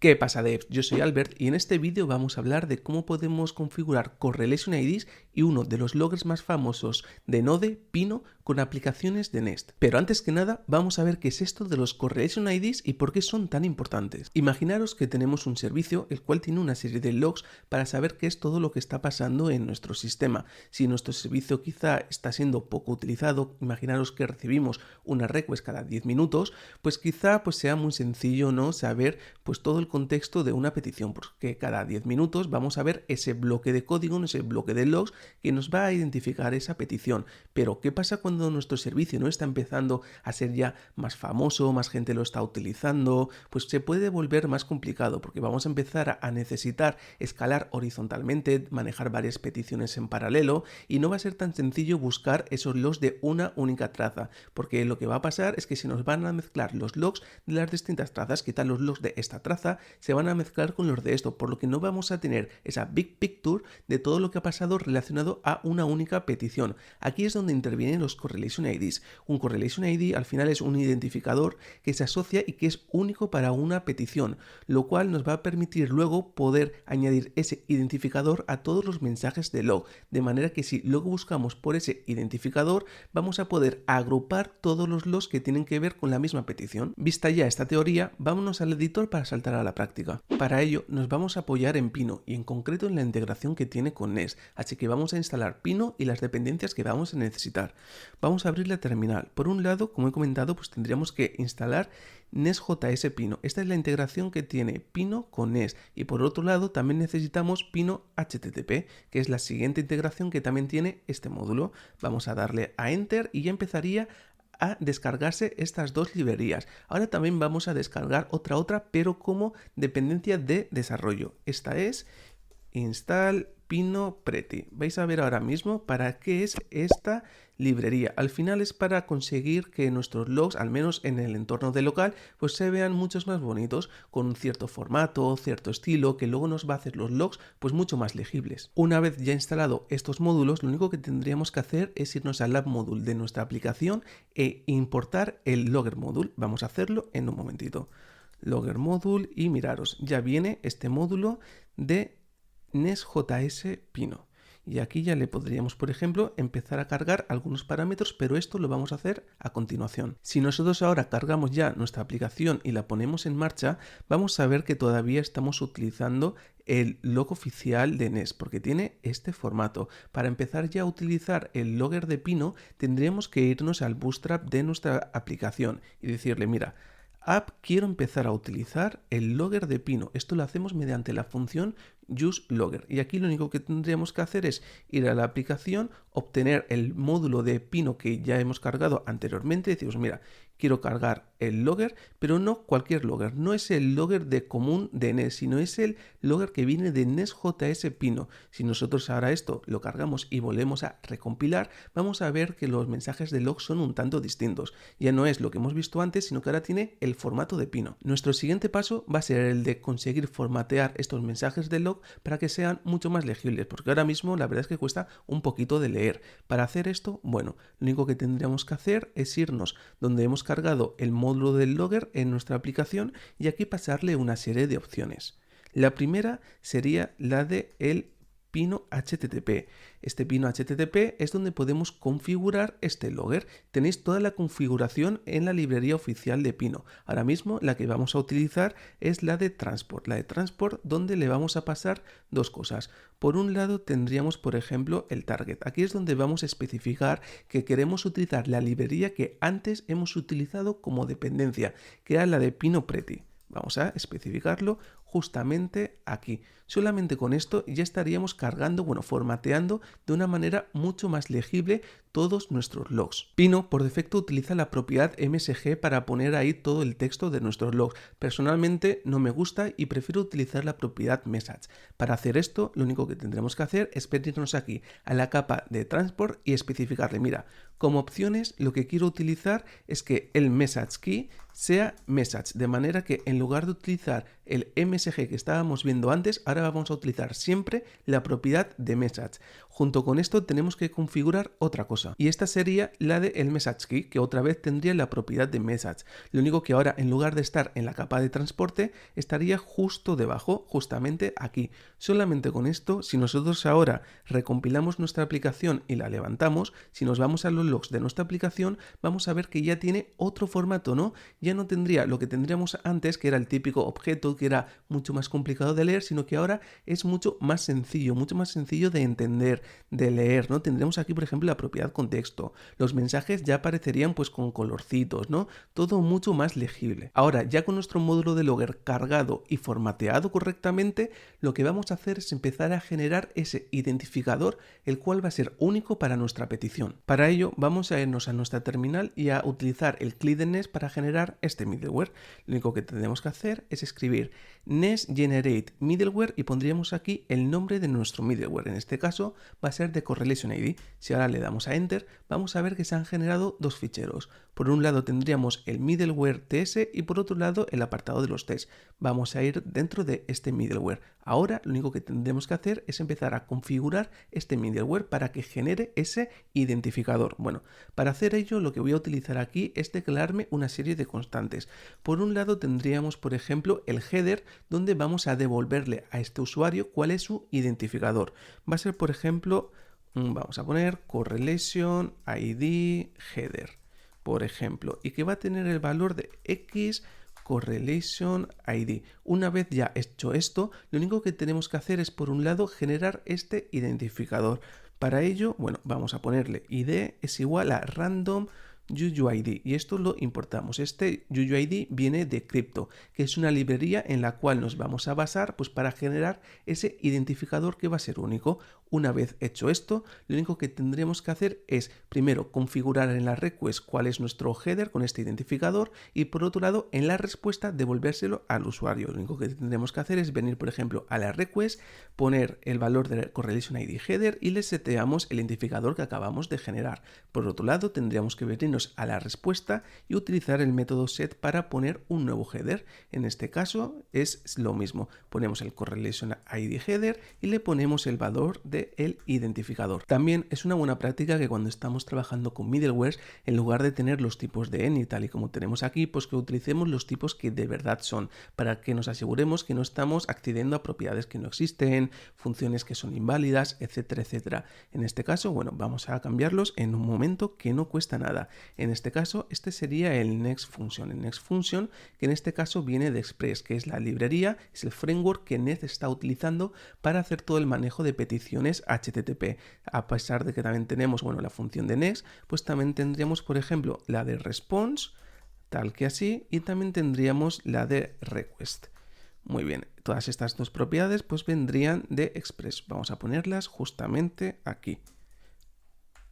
¿Qué pasa, devs? Yo soy Albert y en este vídeo vamos a hablar de cómo podemos configurar Correlation IDs y uno de los loggers más famosos de Node, Pino, con aplicaciones de Nest. Pero antes que nada, vamos a ver qué es esto de los Correlation IDs y por qué son tan importantes. Imaginaros que tenemos un servicio el cual tiene una serie de logs para saber qué es todo lo que está pasando en nuestro sistema. Si nuestro servicio quizá está siendo poco utilizado, imaginaros que recibimos una request cada 10 minutos, pues quizá sea muy sencillo, ¿no?, saber pues todo el contexto de una petición, porque cada 10 minutos vamos a ver ese bloque de código, ese bloque de logs que nos va a identificar esa petición. Pero ¿qué pasa cuando nuestro servicio no está empezando a ser ya más famoso, más gente lo está utilizando? Pues se puede volver más complicado porque vamos a empezar a necesitar escalar horizontalmente, manejar varias peticiones en paralelo y no va a ser tan sencillo buscar esos logs de una única traza, porque lo que va a pasar es que se nos van a mezclar los logs de las distintas trazas, quizás los logs de esta traza se van a mezclar con los de esto, por lo que no vamos a tener esa big picture de todo lo que ha pasado relacionado a una única petición. Aquí es donde intervienen los Correlation IDs. Un Correlation ID al final es un identificador que se asocia y que es único para una petición, lo cual nos va a permitir luego poder añadir ese identificador a todos los mensajes de log, de manera que si luego buscamos por ese identificador vamos a poder agrupar todos los logs que tienen que ver con la misma petición. Vista ya esta teoría, vámonos al editor para saltar a la práctica. Para ello nos vamos a apoyar en Pino y en concreto en la integración que tiene con Nest, así que vamos a instalar Pino y las dependencias que vamos a necesitar. Vamos a abrir la terminal. Por un lado, como he comentado, pues tendríamos que instalar Nest.js Pino. Esta es la integración que tiene Pino con Nest. Y por otro lado también necesitamos Pino HTTP, que es la siguiente integración que también tiene este módulo. Vamos a darle a Enter y ya empezaría a descargarse estas dos librerías. Ahora también vamos a descargar otra, pero como dependencia de desarrollo. Esta es install Pino Pretty. Vais a ver ahora mismo para qué es esta librería. Al final es para conseguir que nuestros logs, al menos en el entorno de local, pues se vean muchos más bonitos, con un cierto formato, cierto estilo, que luego nos va a hacer los logs pues mucho más legibles. Una vez ya instalado estos módulos, lo único que tendríamos que hacer es irnos al app module de nuestra aplicación e importar el logger module. Vamos a hacerlo en un momentito. Logger module y miraros, ya viene este módulo de Nest.js Pino. Y aquí ya le podríamos, por ejemplo, empezar a cargar algunos parámetros, pero esto lo vamos a hacer a continuación. Si nosotros ahora cargamos ya nuestra aplicación y la ponemos en marcha, vamos a ver que todavía estamos utilizando el log oficial de Nest, porque tiene este formato. Para empezar ya a utilizar el logger de Pino, tendríamos que irnos al bootstrap de nuestra aplicación y decirle, mira, app, quiero empezar a utilizar el logger de Pino. Esto lo hacemos mediante la función useLogger. Y aquí lo único que tendríamos que hacer es ir a la aplicación, obtener el módulo de Pino que ya hemos cargado anteriormente. Decimos, mira, quiero cargar el logger, pero no cualquier logger. No es el logger de común de Nest, sino es el logger que viene de Nest.js Pino. Si nosotros ahora esto lo cargamos y volvemos a recompilar, vamos a ver que los mensajes de log son un tanto distintos. Ya no es lo que hemos visto antes, sino que ahora tiene el formato de Pino. Nuestro siguiente paso va a ser el de conseguir formatear estos mensajes de log para que sean mucho más legibles, porque ahora mismo la verdad es que cuesta un poquito de leer. Para hacer esto, bueno, lo único que tendríamos que hacer es irnos donde hemos cargado el módulo del logger en nuestra aplicación y aquí pasarle una serie de opciones. La primera sería la de el Pino HTTP. Este Pino HTTP es donde podemos configurar este logger. Tenéis toda la configuración en la librería oficial de Pino. Ahora mismo la que vamos a utilizar es la de Transport. La de Transport donde le vamos a pasar dos cosas. Por un lado tendríamos, por ejemplo, el target. Aquí es donde vamos a especificar que queremos utilizar la librería que antes hemos utilizado como dependencia, que era la de Pino Pretty. Vamos a especificarlo justamente aquí. Solamente con esto ya estaríamos cargando, formateando de una manera mucho más legible todos nuestros logs. Pino por defecto utiliza la propiedad MSG para poner ahí todo el texto de nuestros logs. Personalmente no me gusta y prefiero utilizar la propiedad message. Para hacer esto, lo único que tendremos que hacer es venirnos aquí a la capa de transport y especificarle, mira, como opciones lo que quiero utilizar es que el message key sea message, de manera que en lugar de utilizar el MSG que estábamos viendo antes, ahora vamos a utilizar siempre la propiedad de message. Junto con esto tenemos que configurar otra cosa, y esta sería la de el message key, que otra vez tendría la propiedad de message. Lo único que ahora, en lugar de estar en la capa de transporte, estaría justo debajo, justamente aquí. Solamente con esto, si nosotros ahora recompilamos nuestra aplicación y la levantamos, si nos vamos a los logs de nuestra aplicación, vamos a ver que ya tiene otro formato, ¿no? Ya no tendría lo que tendríamos antes, que era el típico objeto, que era mucho más complicado de leer, sino que ahora es mucho más sencillo de entender, de leer, ¿no? Tendremos aquí, por ejemplo, la propiedad contexto. Los mensajes ya aparecerían pues con colorcitos, ¿no? Todo mucho más legible. Ahora, ya con nuestro módulo de Logger cargado y formateado correctamente, lo que vamos a hacer es empezar a generar ese identificador, el cual va a ser único para nuestra petición. Para ello, vamos a irnos a nuestra terminal y a utilizar el CLI de Nest para generar este middleware. Lo único que tenemos que hacer es escribir Nest Generate Middleware y pondríamos aquí el nombre de nuestro middleware. En este caso va a ser de Correlation ID. Si ahora le damos a Enter, vamos a ver que se han generado dos ficheros. Por un lado tendríamos el middleware TS y por otro lado el apartado de los tests. Vamos a ir dentro de este middleware. Ahora lo único que tendremos que hacer es empezar a configurar este middleware para que genere ese identificador. Bueno, para hacer ello lo que voy a utilizar aquí es declararme una serie de constantes. Por un lado tendríamos, por ejemplo, el header, donde vamos a devolverle a este usuario cuál es su identificador. Va a ser, por ejemplo, vamos a poner correlation ID header, por ejemplo, y que va a tener el valor de X correlation ID. Una vez ya hecho esto, lo único que tenemos que hacer es, por un lado, generar este identificador. Para ello, bueno, vamos a ponerle ID es igual a random UUID, y esto lo importamos. Este UUID viene de Crypto, que es una librería en la cual nos vamos a basar pues para generar ese identificador que va a ser único. Una vez hecho esto, lo único que tendremos que hacer es primero configurar en la request cuál es nuestro header con este identificador y por otro lado en la respuesta devolvérselo al usuario. Lo único que tendremos que hacer es venir, por ejemplo, a la request, poner el valor de Correlation ID header y le seteamos el identificador que acabamos de generar. Por otro lado, tendríamos que venirnos a la respuesta y utilizar el método set para poner un nuevo header. En este caso es lo mismo. Ponemos el Correlation ID header y le ponemos el valor del identificador. También es una buena práctica que cuando estamos trabajando con middlewares, en lugar de tener los tipos de N y tal y como tenemos aquí, pues que utilicemos los tipos que de verdad son, para que nos aseguremos que no estamos accediendo a propiedades que no existen, funciones que son inválidas, etcétera, etcétera. En este caso, bueno, vamos a cambiarlos en un momento que no cuesta nada. En este caso, este sería el Next Function. El Next Function, que en este caso viene de Express, que es la librería, es el framework que Nest está utilizando para hacer todo el manejo de peticiones HTTP. A pesar de que también tenemos, bueno, la función de Next, pues también tendríamos, por ejemplo, la de Response, tal que así, y también tendríamos la de Request. Muy bien, todas estas dos propiedades pues vendrían de Express. Vamos a ponerlas justamente aquí.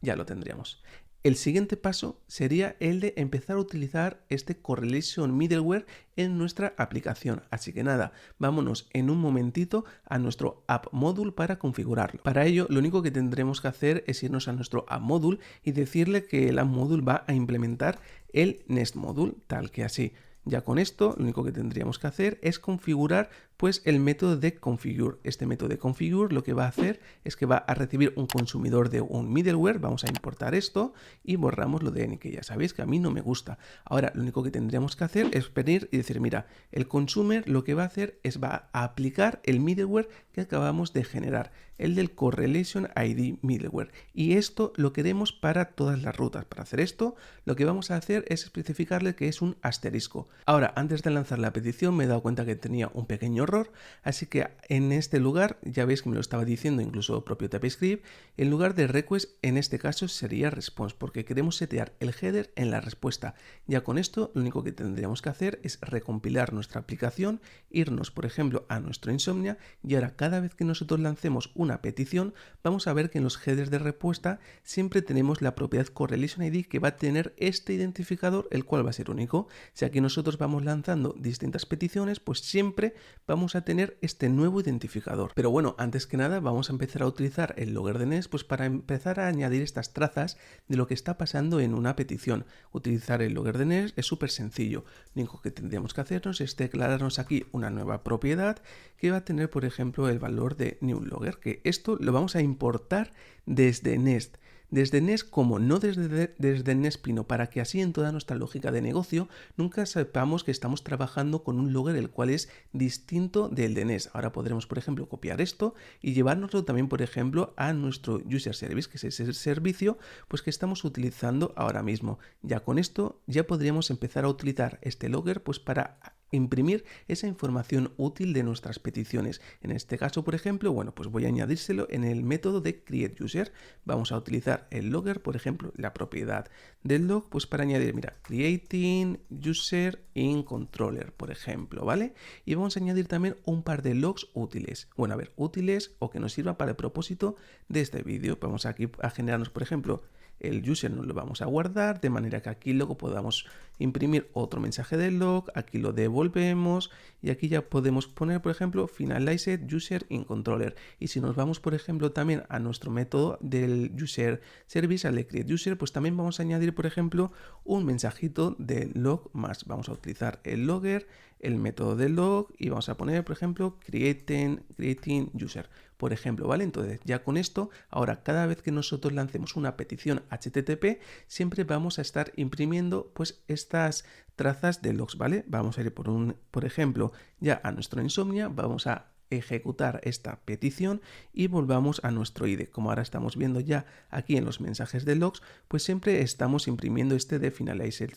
Ya lo tendríamos. El siguiente paso sería el de empezar a utilizar este Correlation Middleware en nuestra aplicación. Así que nada, vámonos en un momentito a nuestro App Module para configurarlo. Para ello, lo único que tendremos que hacer es irnos a nuestro App Module y decirle que el App Module va a implementar el Nest Module, tal que así. Ya con esto, lo único que tendríamos que hacer es configurar pues el método de configure. Este método de configure lo que va a hacer es que va a recibir un consumidor de un middleware. Vamos a importar esto y borramos lo de N, que ya sabéis que a mí no me gusta. Ahora lo único que tendríamos que hacer es venir y decir, mira, el consumer lo que va a hacer es va a aplicar el middleware que acabamos de generar, el del Correlation ID middleware. Y esto lo queremos para todas las rutas. Para hacer esto, lo que vamos a hacer es especificarle que es un asterisco. Ahora, antes de lanzar la petición me he dado cuenta que tenía un pequeño error, así que en este lugar, ya veis que me lo estaba diciendo incluso propio TypeScript, en lugar de request en este caso sería response, porque queremos setear el header en la respuesta. Ya con esto lo único que tendríamos que hacer es recompilar nuestra aplicación, irnos por ejemplo a nuestro Insomnia y ahora cada vez que nosotros lancemos una petición vamos a ver que en los headers de respuesta siempre tenemos la propiedad Correlation ID que va a tener este identificador, el cual va a ser único. Si aquí nosotros vamos lanzando distintas peticiones, pues siempre vamos vamos a tener este nuevo identificador. Pero bueno, antes que nada vamos a empezar a utilizar el logger de Nest pues para empezar a añadir estas trazas de lo que está pasando en una petición. Utilizar el logger de Nest es súper sencillo. Lo único que tendríamos que hacernos es declararnos aquí una nueva propiedad que va a tener, por ejemplo, el valor de newLogger, que esto lo vamos a importar desde Nest. Desde Nest, como no desde Nest Pino, para que así en toda nuestra lógica de negocio nunca sepamos que estamos trabajando con un logger el cual es distinto del de Nest. Ahora podremos, por ejemplo, copiar esto y llevárnoslo también, por ejemplo, a nuestro User Service, que es ese servicio pues que estamos utilizando ahora mismo. Ya con esto ya podríamos empezar a utilizar este logger pues para imprimir esa información útil de nuestras peticiones. En este caso, por ejemplo, bueno, pues voy a añadírselo en el método de createUser. Vamos a utilizar el logger, por ejemplo, la propiedad del log, pues para añadir, mira, creating user in controller, por ejemplo, ¿vale? Y vamos a añadir también un par de logs útiles. Bueno, a ver, útiles o que nos sirva para el propósito de este vídeo. Vamos aquí a generarnos, por ejemplo, el user nos lo vamos a guardar de manera que aquí luego podamos imprimir otro mensaje del log, aquí lo devolvemos y aquí ya podemos poner, por ejemplo, finalized user in controller. Y si nos vamos, por ejemplo, también a nuestro método del user service, al de create user, pues también vamos a añadir, por ejemplo, un mensajito de log más. Vamos a utilizar el logger, el método del log y vamos a poner, por ejemplo, creating user, por ejemplo, ¿vale? Entonces ya con esto, ahora cada vez que nosotros lancemos una petición HTTP, siempre vamos a estar imprimiendo pues estas trazas de logs, ¿vale? Vamos a ir por ejemplo, ya a nuestro Insomnia, vamos a ejecutar esta petición y volvamos a nuestro IDE. Como ahora estamos viendo ya aquí en los mensajes de logs, pues siempre estamos imprimiendo este de finalized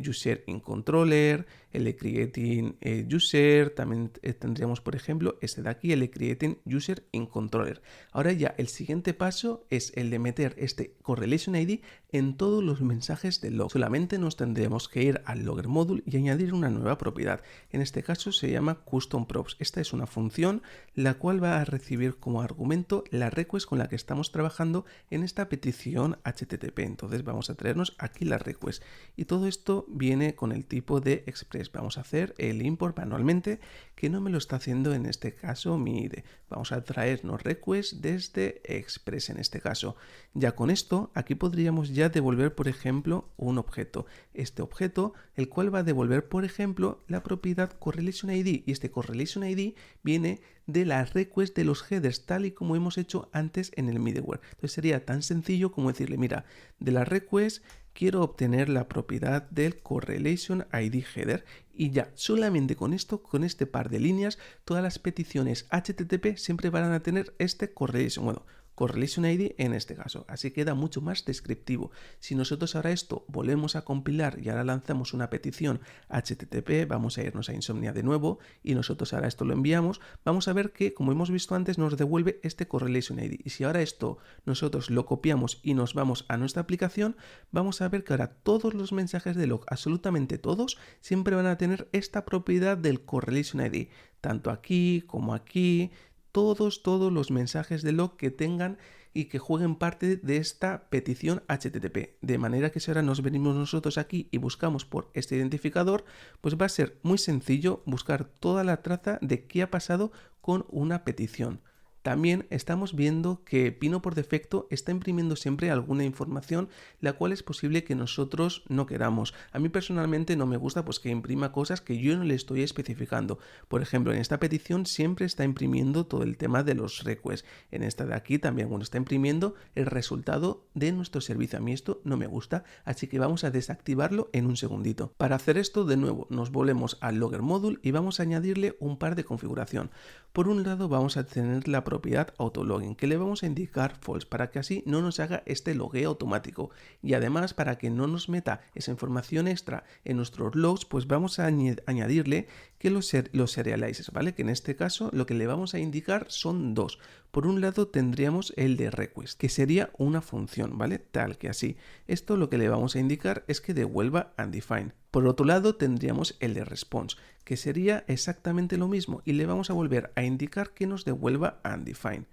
user in controller, el de creating user, también tendríamos por ejemplo este de aquí, el de creating user in controller. Ahora ya el siguiente paso es el de meter este correlation ID en todos los mensajes del log. Solamente nos tendremos que ir al logger module y añadir una nueva propiedad. En este caso se llama custom props. Esta es una función la cual va a recibir como argumento la request con la que estamos trabajando en esta petición HTTP. Entonces vamos a traernos aquí la request y todo esto viene con el tipo de express. Vamos a hacer el import manualmente, que no me lo está haciendo en este caso mi IDE. Vamos a traernos request desde express en este caso. Ya con esto aquí podríamos ya devolver, por ejemplo, un objeto. Este objeto, el cual va a devolver, por ejemplo, la propiedad correlation ID, y este correlation ID viene de la request de los headers, tal y como hemos hecho antes en el middleware. Entonces sería tan sencillo como decirle, mira, de la request quiero obtener la propiedad del correlation ID header, y ya solamente con esto, con este par de líneas, todas las peticiones HTTP siempre van a tener este correlation ID en este caso, así queda mucho más descriptivo. Si nosotros ahora esto volvemos a compilar y ahora lanzamos una petición HTTP, vamos a irnos a Insomnia de nuevo y nosotros ahora esto lo enviamos, vamos a ver que, como hemos visto antes, nos devuelve este correlation ID. Y si ahora esto nosotros lo copiamos y nos vamos a nuestra aplicación, vamos a ver que ahora todos los mensajes de log, absolutamente todos, siempre van a tener esta propiedad del correlation ID, tanto aquí como aquí. Todos los mensajes de log que tengan y que jueguen parte de esta petición HTTP. De manera que si ahora nos venimos nosotros aquí y buscamos por este identificador, pues va a ser muy sencillo buscar toda la traza de qué ha pasado con una petición. También estamos viendo que Pino por defecto está imprimiendo siempre alguna información la cual es posible que nosotros no queramos. A mí personalmente no me gusta pues que imprima cosas que yo no le estoy especificando. Por ejemplo, en esta petición siempre está imprimiendo todo el tema de los requests. En esta de aquí también, bueno, está imprimiendo el resultado de nuestro servicio. A mí esto no me gusta, así que vamos a desactivarlo en un segundito. Para hacer esto, de nuevo, nos volvemos al logger module y vamos a añadirle un par de configuración. Por un lado vamos a tener la propiedad autologin, que le vamos a indicar false para que así no nos haga este logueo automático, y además para que no nos meta esa información extra en nuestros logs, pues vamos a añadirle que los serializes, ¿vale? Que en este caso lo que le vamos a indicar son dos. Por un lado tendríamos el de request, que sería una función, ¿vale? Tal que así. Esto lo que le vamos a indicar es que devuelva undefined. Por otro lado tendríamos el de response, que sería exactamente lo mismo y le vamos a volver a indicar que nos devuelva undefined.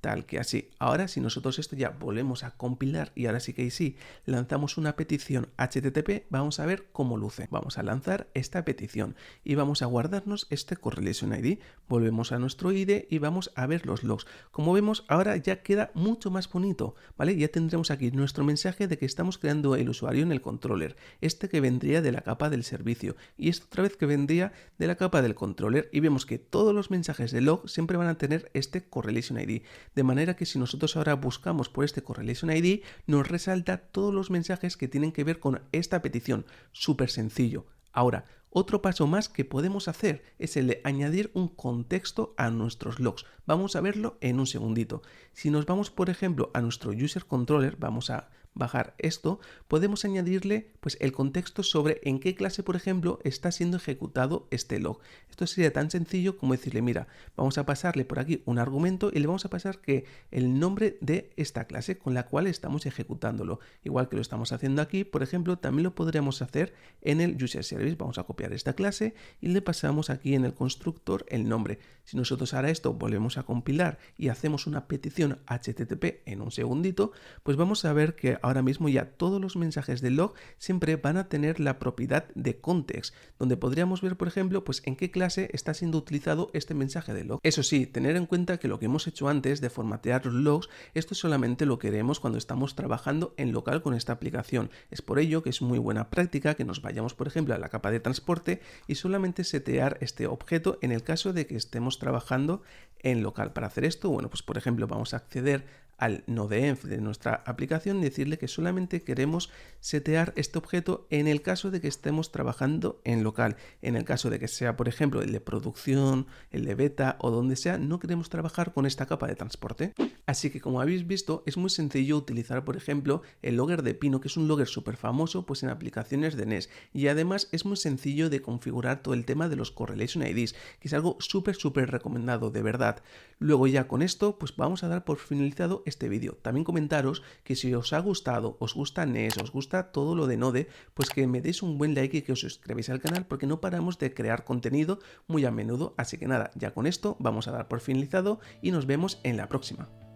tal que así. Ahora si nosotros esto ya volvemos a compilar y ahora sí que sí, lanzamos una petición HTTP, vamos a ver cómo luce. Vamos a lanzar esta petición y vamos a guardarnos este correlation ID. Volvemos a nuestro IDE y vamos a ver los logs. Como vemos, ahora ya queda mucho más bonito, ¿vale? Ya tendremos aquí nuestro mensaje de que estamos creando el usuario en el controller, este que vendría de la capa del servicio y esta otra vez que vendría de la capa del controller, y vemos que todos los mensajes de log siempre van a tener este correlation ID, de manera que si nosotros ahora buscamos por este correlation ID, nos resalta todos los mensajes que tienen que ver con esta petición. Súper sencillo. Ahora, otro paso más que podemos hacer es el de añadir un contexto a nuestros logs. Vamos a verlo en un segundito. Si nos vamos, por ejemplo, a nuestro user controller, vamos a bajar esto, podemos añadirle pues el contexto sobre en qué clase, por ejemplo, está siendo ejecutado este log. Esto sería tan sencillo como decirle, mira, vamos a pasarle por aquí un argumento y le vamos a pasar que el nombre de esta clase con la cual estamos ejecutándolo. Igual que lo estamos haciendo aquí, por ejemplo, también lo podríamos hacer en el user service. Vamos a copiar esta clase y le pasamos aquí en el constructor el nombre. Si nosotros ahora esto volvemos a compilar y hacemos una petición HTTP en un segundito, pues vamos a ver que ahora mismo ya todos los mensajes del log siempre van a tener la propiedad de context, donde podríamos ver, por ejemplo, pues en qué clase está siendo utilizado este mensaje del log. Eso sí, tener en cuenta que lo que hemos hecho antes de formatear los logs, esto solamente lo queremos cuando estamos trabajando en local con esta aplicación. Es por ello que es muy buena práctica que nos vayamos, por ejemplo, a la capa de transporte y solamente setear este objeto en el caso de que estemos trabajando en local. Para hacer esto, bueno, pues por ejemplo vamos a acceder al node-env de nuestra aplicación y decirle que solamente queremos setear este objeto en el caso de que estemos trabajando en local. En el caso de que sea, por ejemplo, el de producción, el de beta o donde sea, no queremos trabajar con esta capa de transporte. Así que como habéis visto, es muy sencillo utilizar, por ejemplo, el logger de Pino, que es un logger súper famoso pues en aplicaciones de NES. Y además es muy sencillo de configurar todo el tema de los correlation IDs, que es algo súper recomendado, de verdad. Luego ya con esto, pues vamos a dar por finalizado este vídeo. También comentaros que si os ha gustado, os gusta NES, os gusta todo lo de Node, pues que me deis un buen like y que os suscribáis al canal porque no paramos de crear contenido muy a menudo. Así que nada, ya con esto vamos a dar por finalizado y nos vemos en la próxima.